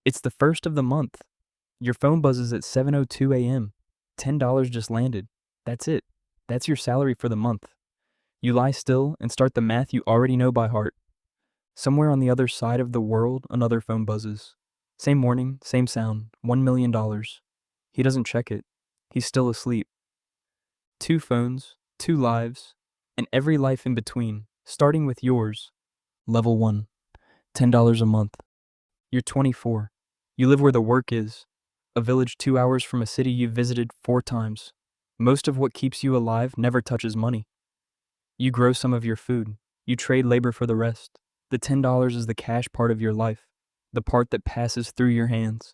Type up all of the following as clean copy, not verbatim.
It's the first of the month. Your phone buzzes at 7:02 a.m. $10 just landed. That's it. That's your salary for the month. You lie still and start the math you already know by heart. Somewhere on the other side of the world, another phone buzzes. Same morning, same sound, $1 million. He doesn't check it. He's still asleep. Two phones, two lives, and every life in between, starting with yours. Level 1, $10 a month. You're 24. You live where the work is, a village 2 hours from a city you've visited 4 times. Most of what keeps you alive never touches money. You grow some of your food. You trade labor for the rest. The $10 is the cash part of your life, the part that passes through your hands.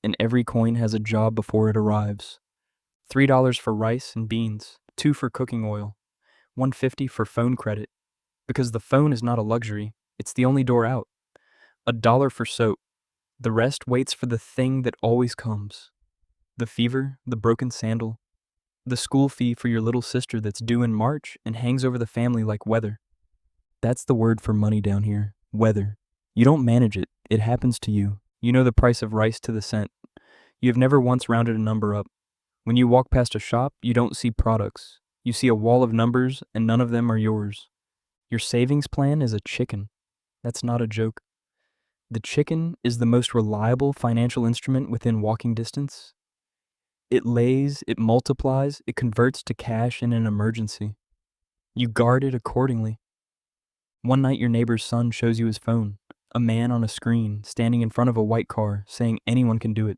And every coin has a job before it arrives. $3 for rice and beans, 2 for cooking oil, $1.50 for phone credit, because the phone is not a luxury, it's the only door out. $1 for soap. The rest waits for the thing that always comes. The fever, the broken sandal, the school fee for your little sister that's due in March and hangs over the family like weather. That's the word for money down here, weather. You don't manage it, it happens to you. You know the price of rice to the cent. You have never once rounded a number up. When you walk past a shop, you don't see products. You see a wall of numbers, and none of them are yours. Your savings plan is a chicken. That's not a joke. The chicken is the most reliable financial instrument within walking distance. It lays, it multiplies, it converts to cash in an emergency. You guard it accordingly. One night your neighbor's son shows you his phone, a man on a screen standing in front of a white car saying anyone can do it.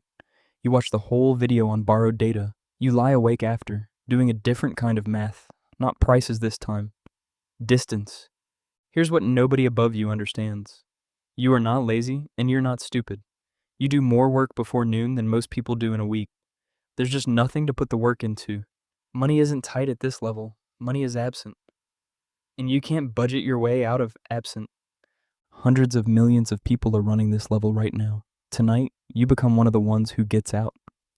You watch the whole video on borrowed data. You lie awake after, doing a different kind of math, not prices this time. Distance. Here's what nobody above you understands. You are not lazy, and you're not stupid. You do more work before noon than most people do in a week. There's just nothing to put the work into. Money isn't tight at this level. Money is absent. And you can't budget your way out of absent. Hundreds of millions of people are running this level right now. Tonight, you become one of the ones who gets out.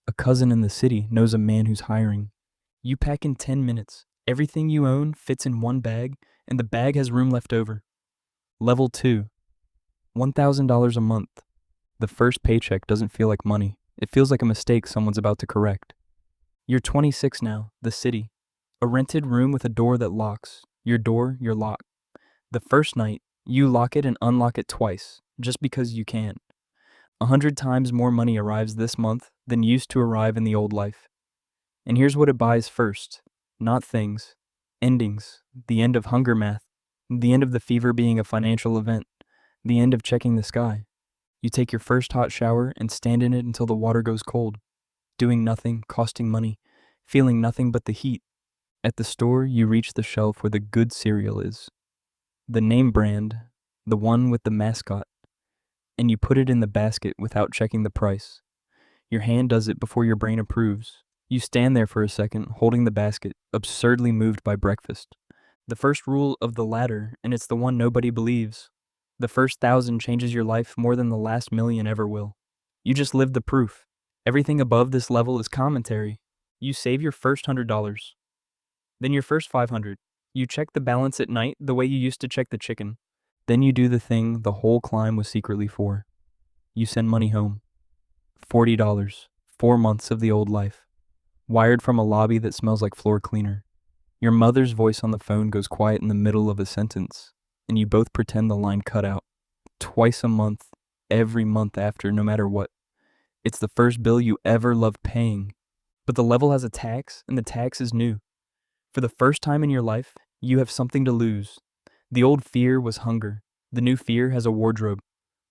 A cousin in the city knows a man who's hiring. You pack in 10 minutes. Everything you own fits in one bag, and the bag has room left over. Level 2. $1,000 a month. The first paycheck doesn't feel like money. It feels like a mistake someone's about to correct. You're 26 now, the city. A rented room with a door that locks. Your door, your lock. The first night, you lock it and unlock it twice, just because you can. 100 times more money arrives this month than used to arrive in the old life. And here's what it buys first. Not things. Endings. The end of hunger math. The end of the fever being a financial event. The end of checking the sky. You take your first hot shower and stand in it until the water goes cold. Doing nothing, costing money, feeling nothing but the heat. At the store, you reach the shelf where the good cereal is. The name brand, the one with the mascot. And you put it in the basket without checking the price. Your hand does it before your brain approves. You stand there for a second, holding the basket, absurdly moved by breakfast. The first rule of the ladder, and it's the one nobody believes. The first 1,000 changes your life more than the last million ever will. You just live the proof. Everything above this level is commentary. You save your first $100. Then your first 500. You check the balance at night the way you used to check the chicken. Then you do the thing the whole climb was secretly for. You send money home. $40. 4 months of the old life. Wired from a lobby that smells like floor cleaner. Your mother's voice on the phone goes quiet in the middle of a sentence, and you both pretend the line cut out. Twice a month, every month after, no matter what. It's the first bill you ever loved paying. But the level has a tax, and the tax is new. For the first time in your life, you have something to lose. The old fear was hunger. The new fear has a wardrobe.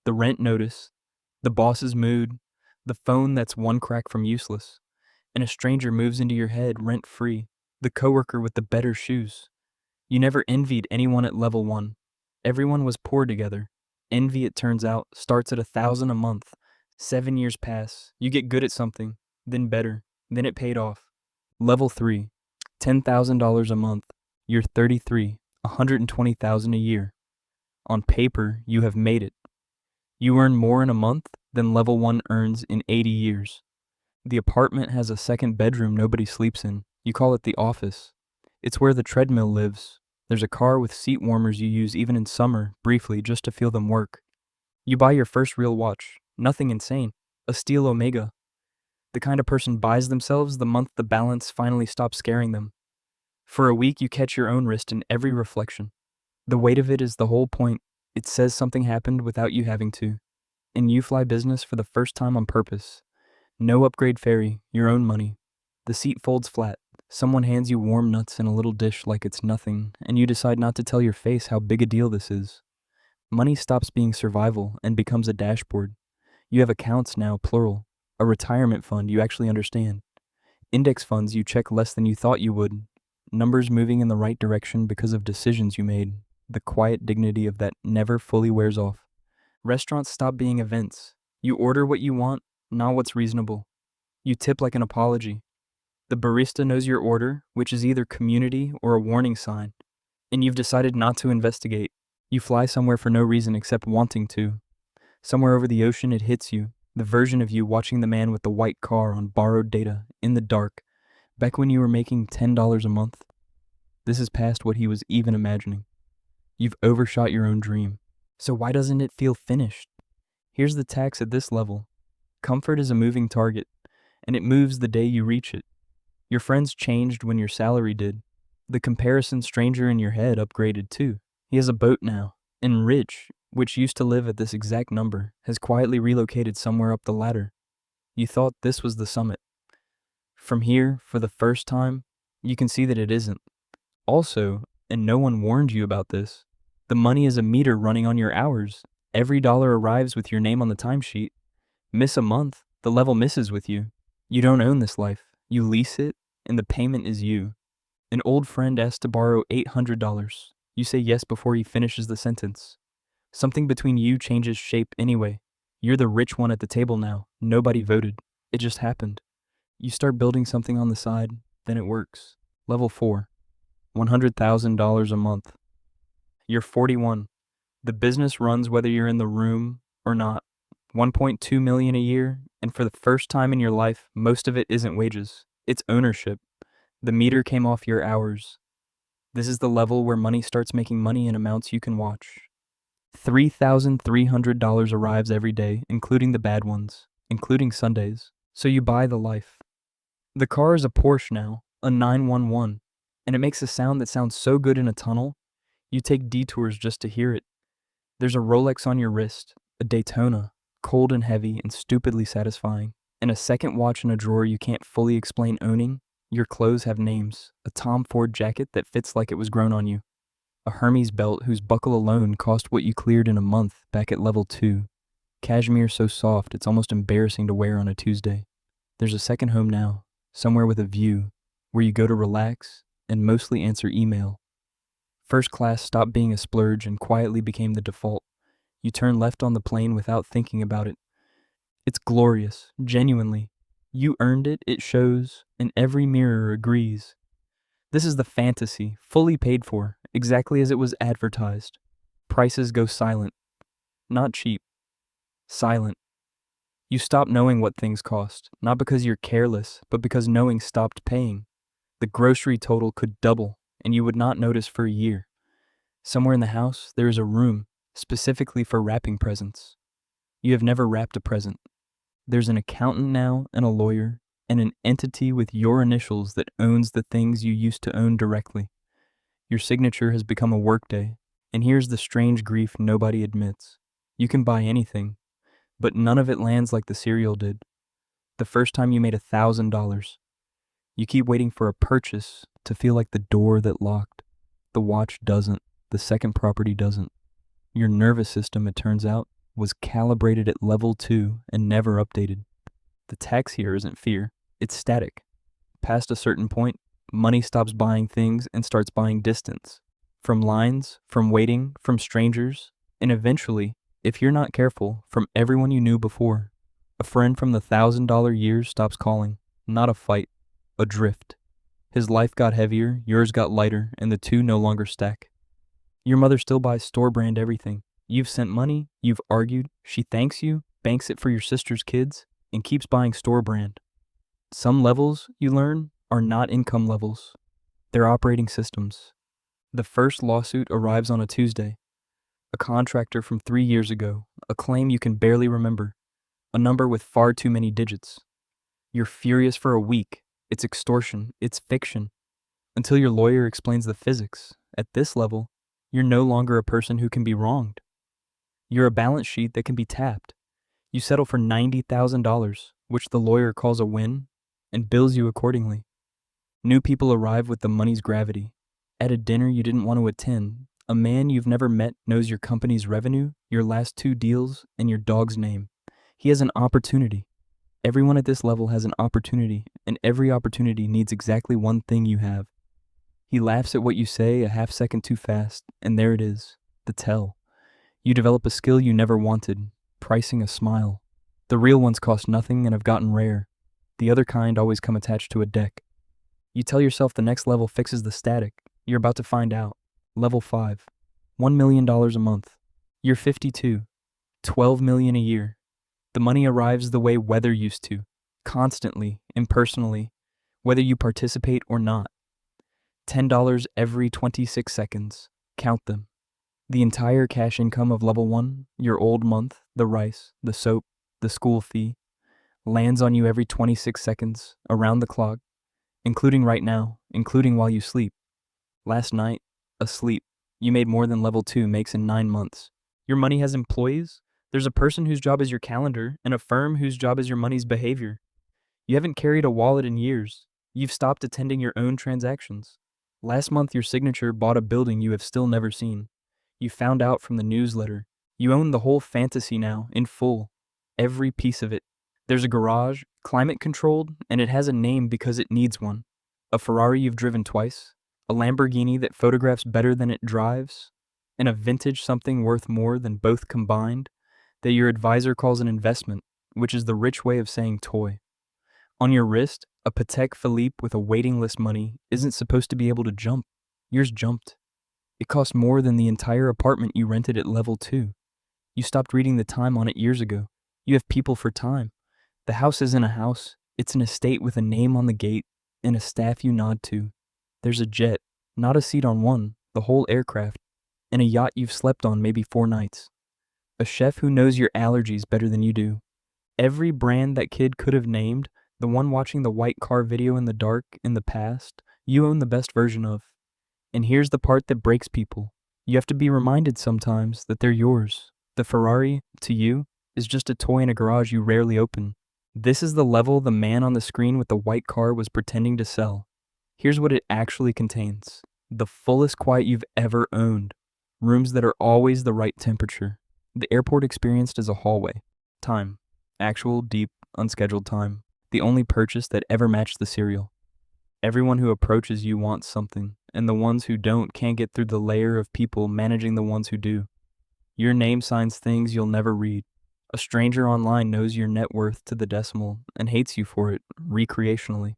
The rent notice. The boss's mood. The phone that's one crack from useless. And a stranger moves into your head rent-free. The coworker with the better shoes. You never envied anyone at level 1. Everyone was poor together. Envy, it turns out, starts at $1,000 a month. 7 years pass. You get good at something, then better, then it paid off. Level 3. $10,000 a month. You're 33. $120,000 a year. On paper, you have made it. You earn more in a month than level 1 earns in 80 years. The apartment has a second bedroom nobody sleeps in. You call it the office. It's where the treadmill lives. There's a car with seat warmers you use even in summer, briefly, just to feel them work. You buy your first real watch, Nothing insane. A steel omega. The kind of person buys themselves the month the balance finally stops scaring them. For a week, you catch your own wrist in every reflection. The weight of it is the whole point. It says something happened without you having to. And you fly business for the first time on purpose. No upgrade ferry, your own money. The seat folds flat. Someone hands you warm nuts in a little dish like it's nothing, and you decide not to tell your face how big a deal this is. Money stops being survival and becomes a dashboard. You have accounts now, plural. A retirement fund you actually understand. Index funds you check less than you thought you would. Numbers moving in the right direction because of decisions you made. The quiet dignity of that never fully wears off. Restaurants stop being events. You order what you want, not what's reasonable. You tip like an apology. The barista knows your order, which is either community or a warning sign, and you've decided not to investigate. You fly somewhere for no reason except wanting to. Somewhere over the ocean it hits you, the version of you watching the man with the white car on borrowed data, in the dark, back when you were making $10 a month. This is past what he was even imagining. You've overshot your own dream. So why doesn't it feel finished? Here's the tax at this level. Comfort is a moving target, and it moves the day you reach it. Your friends changed when your salary did. The comparison stranger in your head upgraded too. He has a boat now, and Rich, which used to live at this exact number, has quietly relocated somewhere up the ladder. You thought this was the summit. From here, for the first time, you can see that it isn't. Also, and no one warned you about this, the money is a meter running on your hours. Every dollar arrives with your name on the timesheet. Miss a month, the level misses with you. You don't own this life. You lease it, and the payment is you. An old friend asks to borrow $800. You say yes before he finishes the sentence. Something between you changes shape anyway. You're the rich one at the table now. Nobody voted. It just happened. You start building something on the side, then it works. Level 4. $100,000 a month. You're 41. The business runs whether you're in the room or not. 1.2 million a year, and for the first time in your life, most of it isn't wages. It's ownership. The meter came off your hours. This is the level where money starts making money in amounts you can watch. $3,300 arrives every day, including the bad ones, including Sundays. So you buy the life. The car is a Porsche now, a 911, and it makes a sound that sounds so good in a tunnel, you take detours just to hear it. There's a Rolex on your wrist, a Daytona, cold and heavy and stupidly satisfying, and a second watch in a drawer you can't fully explain owning. Your clothes have names, a Tom Ford jacket that fits like it was grown on you, a Hermes belt whose buckle alone cost what you cleared in a month back at level 2, cashmere so soft it's almost embarrassing to wear on a Tuesday. There's a second home now, somewhere with a view, where you go to relax and mostly answer email. First class stopped being a splurge and quietly became the default. You turn left on the plane without thinking about it. It's glorious, genuinely. You earned it, it shows, and every mirror agrees. This is the fantasy, fully paid for, exactly as it was advertised. Prices go silent. Not cheap. Silent. You stop knowing what things cost, not because you're careless, but because knowing stopped paying. The grocery total could double, and you would not notice for a year. Somewhere in the house, there is a room, specifically for wrapping presents. You have never wrapped a present. There's an accountant now, and a lawyer, and an entity with your initials that owns the things you used to own directly. Your signature has become a workday, and here's the strange grief nobody admits. You can buy anything, but none of it lands like the cereal did. The first time you made $1,000. You keep waiting for a purchase to feel like the door that locked. The watch doesn't. The second property doesn't. Your nervous system, it turns out, was calibrated at level 2 and never updated. The tax here isn't fear. It's static. Past a certain point, money stops buying things and starts buying distance. From lines, from waiting, from strangers, and eventually, if you're not careful, from everyone you knew before. A friend from the $1,000 years stops calling. Not a fight. A drift. His life got heavier, yours got lighter, and the two no longer stack. Your mother still buys store brand everything. You've sent money, you've argued, she thanks you, banks it for your sister's kids, and keeps buying store brand. Some levels, you learn, are not income levels. They're operating systems. The first lawsuit arrives on a Tuesday. A contractor from 3 years ago, a claim you can barely remember. a number with far too many digits. You're furious for a week. It's extortion. It's fiction. Until your lawyer explains the physics. At this level, you're no longer a person who can be wronged. You're a balance sheet that can be tapped. You settle for $90,000, which the lawyer calls a win, and bills you accordingly. New people arrive with the money's gravity. At a dinner you didn't want to attend, a man you've never met knows your company's revenue, your last 2 deals, and your dog's name. He has an opportunity. Everyone at this level has an opportunity, and every opportunity needs exactly one thing you have. He laughs at what you say a half second too fast, and there it is, the tell. You develop a skill you never wanted, pricing a smile. The real ones cost nothing and have gotten rare. The other kind always come attached to a deck. You tell yourself the next level fixes the static. You're about to find out. Level 5. $1 million a month. You're 52. $12 million a year. The money arrives the way weather used to. Constantly, impersonally, whether you participate or not. $10 every 26 seconds. Count them. The entire cash income of level 1, your old month, the rice, the soap, the school fee, lands on you every 26 seconds, around the clock, including right now, including while you sleep. Last night, asleep, you made more than level 2 makes in 9 months. Your money has employees. There's a person whose job is your calendar and a firm whose job is your money's behavior. You haven't carried a wallet in years. You've stopped attending your own transactions. Last month, your signature bought a building you have still never seen. You found out from the newsletter. You own the whole fantasy now, in full. Every piece of it. There's a garage, climate controlled, and it has a name because it needs one. A Ferrari you've driven twice, a Lamborghini that photographs better than it drives, and a vintage something worth more than both combined that your advisor calls an investment, which is the rich way of saying toy. On your wrist, a Patek Philippe with a waiting list money isn't supposed to be able to jump. Yours jumped. It cost more than the entire apartment you rented at level 2. You stopped reading the time on it years ago. You have people for time. The house isn't a house. It's an estate with a name on the gate and a staff you nod to. There's a jet, not a seat on one, the whole aircraft, and a yacht you've slept on maybe 4 nights. A chef who knows your allergies better than you do. Every brand that kid could have named, the one watching the white car video in the dark in the past, you own the best version of. And here's the part that breaks people. You have to be reminded sometimes that they're yours. The Ferrari, to you, is just a toy in a garage you rarely open. This is the level the man on the screen with the white car was pretending to sell. Here's what it actually contains. The fullest quiet you've ever owned. Rooms that are always the right temperature. The airport experienced as a hallway. Time. Actual, deep, unscheduled time. The only purchase that ever matched the cereal. Everyone who approaches you wants something, and the ones who don't can't get through the layer of people managing the ones who do. Your name signs things you'll never read. A stranger online knows your net worth to the decimal and hates you for it, recreationally.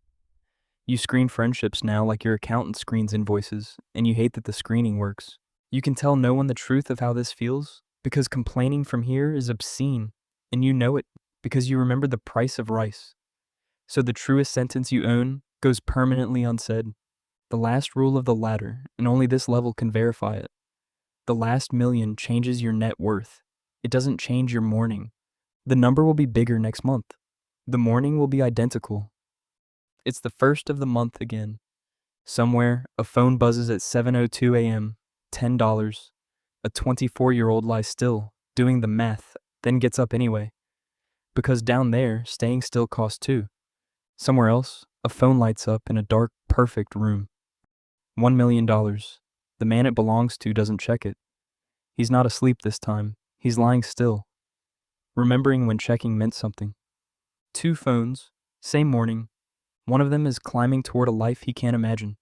You screen friendships now like your accountant screens invoices, and you hate that the screening works. You can tell no one the truth of how this feels, because complaining from here is obscene, and you know it, because you remember the price of rice. So the truest sentence you own goes permanently unsaid. The last rule of the ladder, and only this level can verify it. The last million changes your net worth. It doesn't change your morning. The number will be bigger next month. The morning will be identical. It's the first of the month again. Somewhere, a phone buzzes at 7:02 a.m., $10. A 24-year-old lies still, doing the math, then gets up anyway. Because down there, staying still costs $2. Somewhere else, a phone lights up in a dark, perfect room. $1 million. The man it belongs to doesn't check it. He's not asleep this time. He's lying still, remembering when checking meant something. 2 phones, same morning. One of them is climbing toward a life he can't imagine.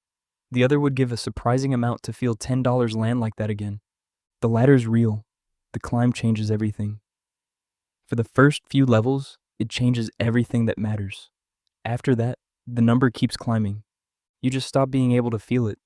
The other would give a surprising amount to feel $10 land like that again. The ladder's real. The climb changes everything. For the first few levels, it changes everything that matters. After that, the number keeps climbing. You just stop being able to feel it.